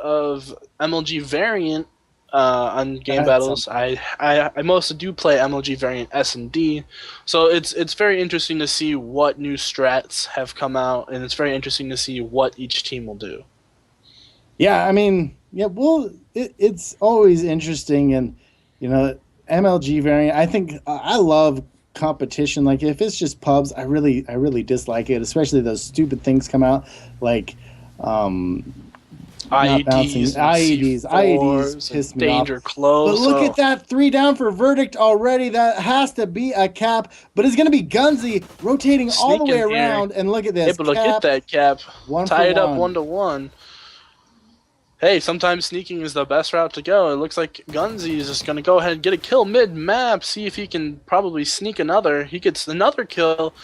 of MLG Variant on game battles. I mostly do play MLG Variant S and D, so it's very interesting to see what new strats have come out, and it's very interesting to see what each team will do. Yeah, I mean, yeah, well, it's always interesting, and MLG Variant. I think I love competition. Like if it's just pubs, I really dislike it, especially those stupid things come out like IEDs piss me danger off. close. But look at that 3 down for Verdict already. That has to be a cap, but it's going to be Gunsy rotating all the way around. And look at this. Able to get that cap. Tie it up 1-1. Hey, sometimes sneaking is the best route to go. It looks like Gunsy is just going to go ahead and get a kill mid-map, see if he can probably sneak another. He gets another kill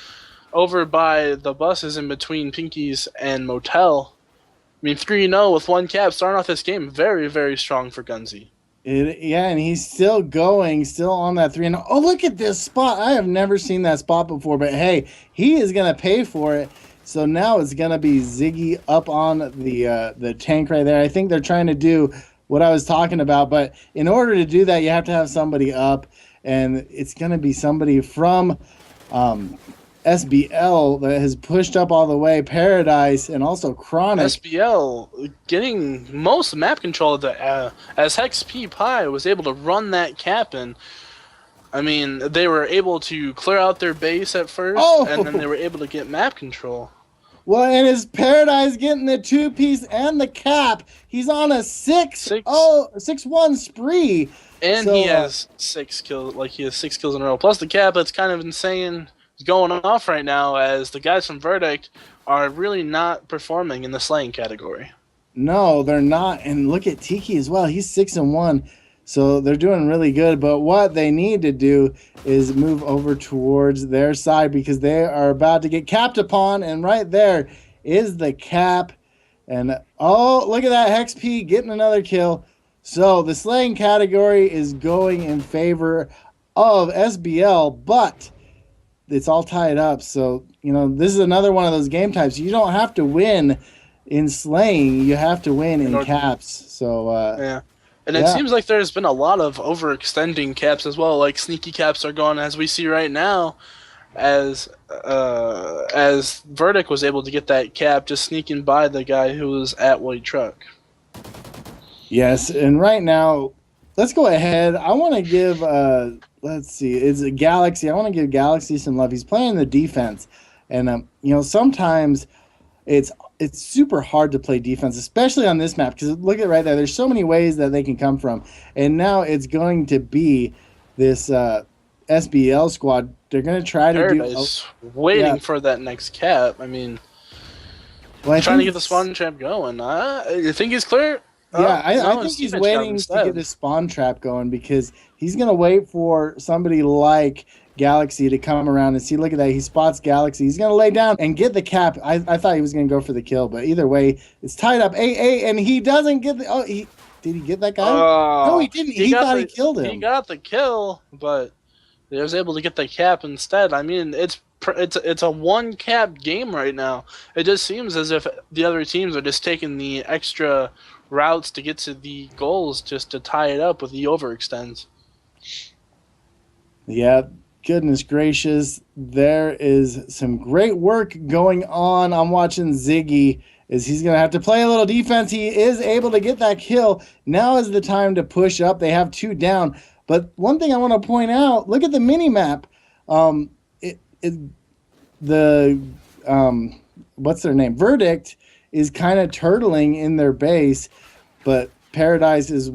over by the buses in between Pinky's and Motel. I mean, 3-0 with 1 cap, starting off this game, very, very strong for Gunsy. Yeah, and he's still going, still on that 3-0. Oh, look at this spot. I have never seen that spot before, but hey, he is going to pay for it. So now it's going to be Ziggy up on the tank right there. I think they're trying to do what I was talking about, but in order to do that, you have to have somebody up, and it's going to be somebody from SBL that has pushed up all the way, Paradise, and also Chronic. SBL getting most map control of as Hex P Pie was able to run that cap in. I mean, they were able to clear out their base at first, and then they were able to get map control. Well, and is Paradise getting the 2-piece and the cap? He's on a 6-1 spree. And so, he has 6 kills. Like, he has 6 kills in a row. Plus the cap, that's kind of insane. It's going off right now as the guys from Verdict are really not performing in the slaying category. No, they're not. And look at Tiki as well. He's 6-1. So they're doing really good, but what they need to do is move over towards their side because they are about to get capped upon, and right there is the cap. And oh, look at that, Hex P getting another kill. So the slaying category is going in favor of SBL, but it's all tied up. So, this is another one of those game types. You don't have to win in slaying. You have to win in caps. So, yeah. And it seems like there's been a lot of overextending caps as well. Like sneaky caps are gone, as we see right now, as Verdict was able to get that cap just sneaking by the guy who was at White Truck. Yes, and right now, let's go ahead. I want to give, let's see, it's a Galaxy. I want to give Galaxy some love. He's playing the defense, and sometimes it's super hard to play defense, especially on this map, because look at right there. There's so many ways that they can come from. And now it's going to be this SBL squad. They're going to try to waiting for that next cap. I mean, trying to get the spawn trap going. You think he's clear? Yeah, I think he's waiting to get his spawn trap going because he's going to wait for somebody like Galaxy to come around and see. Look at that. He spots Galaxy. He's going to lay down and get the cap. I thought he was going to go for the kill, but either way, it's tied up. And he doesn't get the... did he get that guy? No, he didn't. He thought he killed him. He got the kill, but he was able to get the cap instead. I mean, it's a one-cap game right now. It just seems as if the other teams are just taking the extra routes to get to the goals just to tie it up with the overextends. Yeah, goodness gracious. There is some great work going on. I'm watching Ziggy as he's going to have to play a little defense. He is able to get that kill. Now is the time to push up. They have 2 down. But one thing I want to point out, look at the mini-map. What's their name? Verdict is kind of turtling in their base, but Paradise is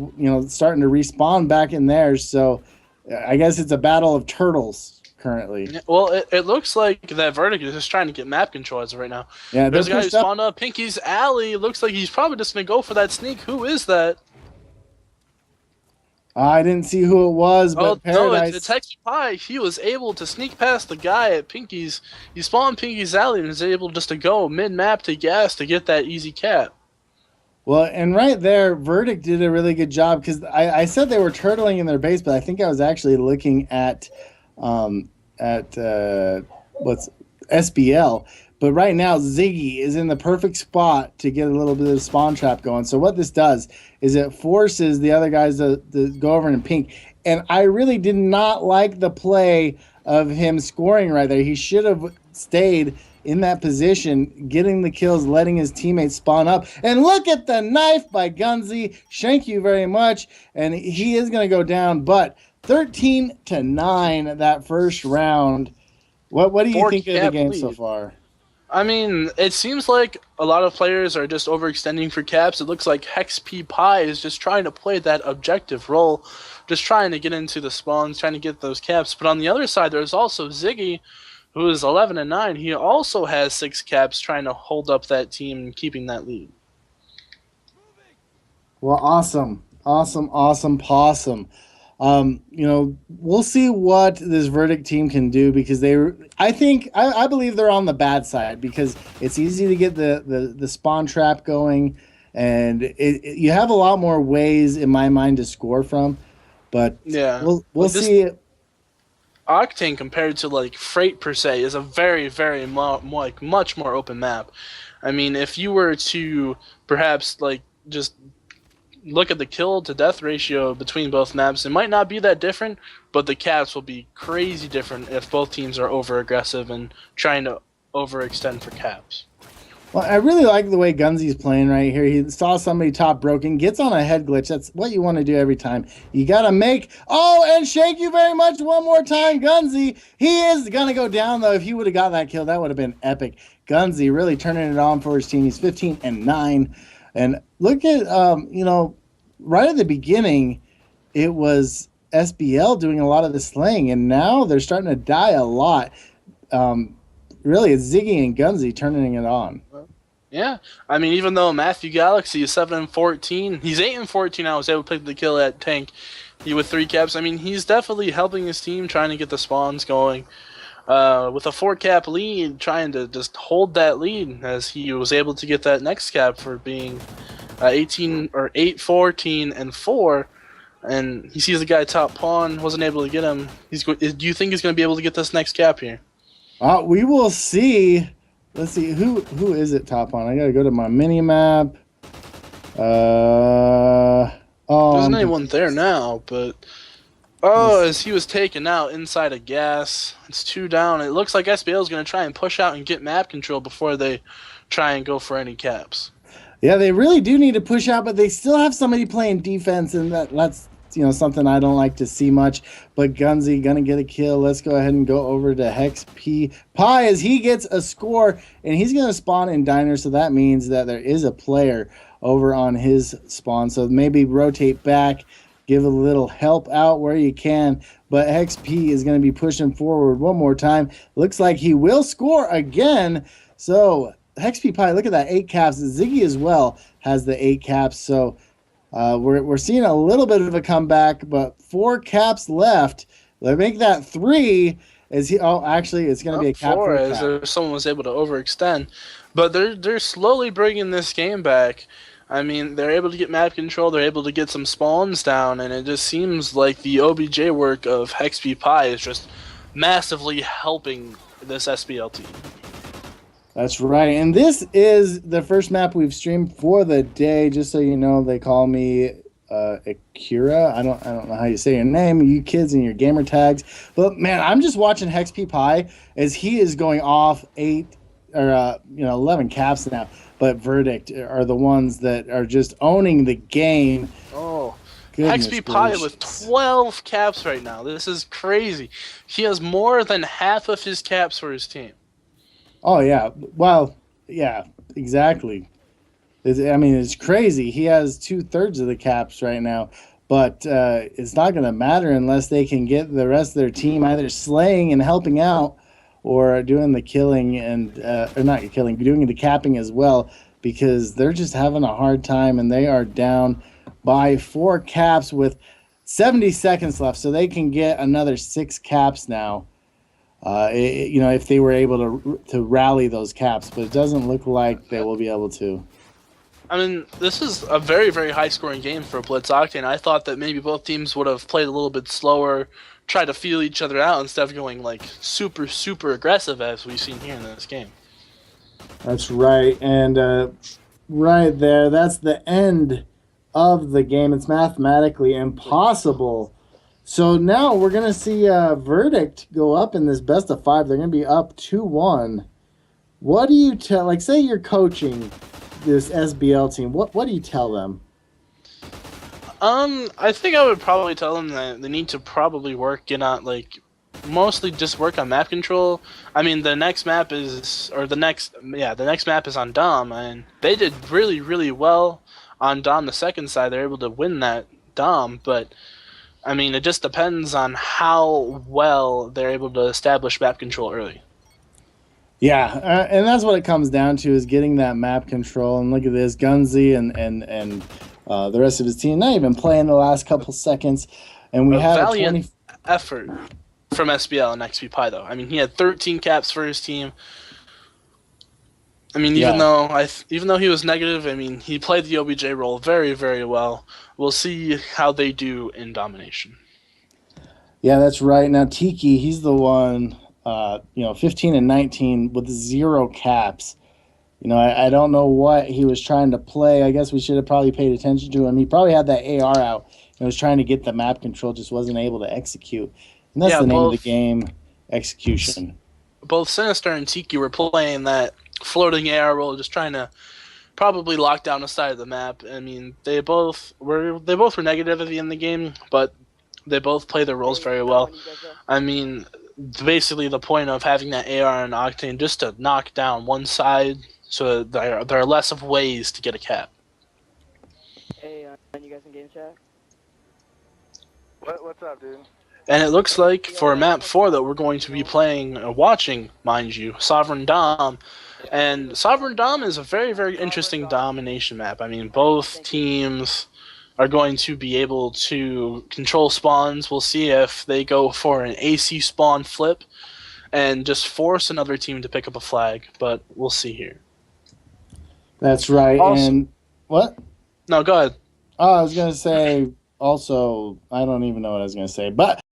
starting to respawn back in theirs. So I guess it's a battle of turtles currently. Well, it looks like that Verdict is just trying to get map control as of right now. Yeah, there's a guy who spawned up Pinky's alley. Looks like he's probably just going to go for that sneak. Who is that? I didn't see who it was, but Paradise... No, it's Hex Pie. He was able to sneak past the guy at Pinky's. He spawned Pinky's alley and was able just to go mid-map to gas to get that easy cap. Well, and right there, Verdict did a really good job because I said they were turtling in their base, but I think I was actually looking at what's SBL. But right now, Ziggy is in the perfect spot to get a little bit of spawn trap going. So what this does is it forces the other guys to go over in pink. And I really did not like the play of him scoring right there. He should have stayed in that position, getting the kills, letting his teammates spawn up. And look at the knife by Gunzy. Thank you very much. And he is going to go down, but 13-9 that first round. What do you think of the game so far? I mean, it seems like a lot of players are just overextending for caps. It looks like Hex P Pie is just trying to play that objective role, just trying to get into the spawns, trying to get those caps. But on the other side, there's also Ziggy, who is 11-9. He also has 6 caps, trying to hold up that team and keeping that lead. Well, awesome, possum. We'll see what this Verdict team can do, because I believe they're on the bad side, because it's easy to get the spawn trap going, and you have a lot more ways in my mind to score from. But yeah, we'll see. Octane compared to like Freight per se is a very, very much more open map. I mean, if you were to perhaps like just look at the kill to death ratio between both maps, it might not be that different, but the caps will be crazy different if both teams are over aggressive and trying to overextend for caps. Well, I really like the way Gunzy's playing right here. He saw somebody top broken, gets on a head glitch. That's what you want to do every time. You got to make... Oh, and thank you very much one more time, Gunzy. He is going to go down, though. If he would have got that kill, that would have been epic. Gunzy really turning it on for his team. He's 15-9. And look at, right at the beginning, it was SBL doing a lot of the slaying, and now they're starting to die a lot. Really, it's Ziggy and Gunzy turning it on. Yeah, I mean, even though Matthew Galaxy is 7-14, he's 8-14. I was able to pick the kill at tank. He with 3 caps. I mean, he's definitely helping his team, trying to get the spawns going. With a 4-cap lead, trying to just hold that lead, as he was able to get that next cap for being 8-14-4, and he sees the guy top pawn, wasn't able to get him. Do you think he's going to be able to get this next cap here? We will see. Let's see, who is it top pawn? I got to go to my mini map. There's anyone there now, but... Oh, as he was taken out inside a gas. It's 2 down. It looks like SBL is going to try and push out and get map control before they try and go for any caps. Yeah, they really do need to push out, but they still have somebody playing defense, and that's something I don't like to see much. But Gunzy going to get a kill. Let's go ahead and go over to Hex P Pie as he gets a score, and he's going to spawn in Diner, so that means that there is a player over on his spawn. So maybe rotate back, give a little help out where you can. But Hex P is going to be pushing forward one more time. Looks like he will score again. So Hex P Pie, look at that, 8 caps. Ziggy as well has the 8 caps. So we're seeing a little bit of a comeback, but 4 caps left. They make that 3. Actually, it's going to be a cap 4 for a cap. Someone was able to overextend. But they're slowly bringing this game back. I mean, they're able to get map control, they're able to get some spawns down, and it just seems like the OBJ work of Hex P Pie is just massively helping this SBL team. That's right, and this is the first map we've streamed for the day. Just so you know, they call me Akira. I don't know how you say your name, you kids and your gamer tags. But man, I'm just watching Hex P Pie as he is going off 11 caps now. But Verdict are the ones that are just owning the game. Oh, Hex P Pie with 12 caps right now. This is crazy. He has more than half of his caps for his team. Oh, yeah. Well, yeah, exactly. It's crazy. He has 2/3 of the caps right now. But it's not going to matter unless they can get the rest of their team either slaying and helping out, or doing the killing and or not killing, but doing the capping as well, because they're just having a hard time, and they are down by 4 caps with 70 seconds left, so they can get another 6 caps now. If they were able to rally those caps, but it doesn't look like they will be able to. I mean, this is a very, very high-scoring game for Blitz Octane. I thought that maybe both teams would have played a little bit slower, try to feel each other out instead of going like super, super aggressive as we've seen here in this game. That's right. And right there, that's the end of the game. It's mathematically impossible. So now we're going to see a verdict go up in this best of five. They're going to be up 2-1. What do you tell, like, say you're coaching this SBL team, what do you tell them? I think I would probably tell them that they need to probably mostly just work on map control. I mean, the next map is on Dom, and they did really, really well on Dom the second side. They're able to win that Dom, but I mean, it just depends on how well they're able to establish map control early. Yeah, and that's what it comes down to, is getting that map control. And look at this, Gunzy and the rest of his team not even playing the last couple seconds, and we had valiant effort from SBL and XP though. I mean, he had 13 caps for his team. I mean, even though he was negative, I mean, he played the OBJ role very, very well. We'll see how they do in domination. Yeah, that's right. Now Tiki, he's the one, 15 and 19 with 0 caps. I don't know what he was trying to play. I guess we should have probably paid attention to him. He probably had that AR out and was trying to get the map control, just wasn't able to execute. And that's the name of the game, execution. Both Sinister and Tiki were playing that floating AR role, just trying to probably lock down a side of the map. I mean, they both were negative at the end of the game, but they both play their roles very well. I mean, basically the point of having that AR and Octane just to knock down one side, so there are less of ways to get a cap. Hey, you guys in game chat? What's up, dude? And it looks like for map 4 that we're going to be watching, mind you, Sovereign Dom. And Sovereign Dom is a very, very interesting domination map. I mean, both teams are going to be able to control spawns. We'll see if they go for an AC spawn flip and just force another team to pick up a flag, but we'll see here. That's right. Also, and what? No, go ahead. I was going to say, also, I don't even know what I was going to say, but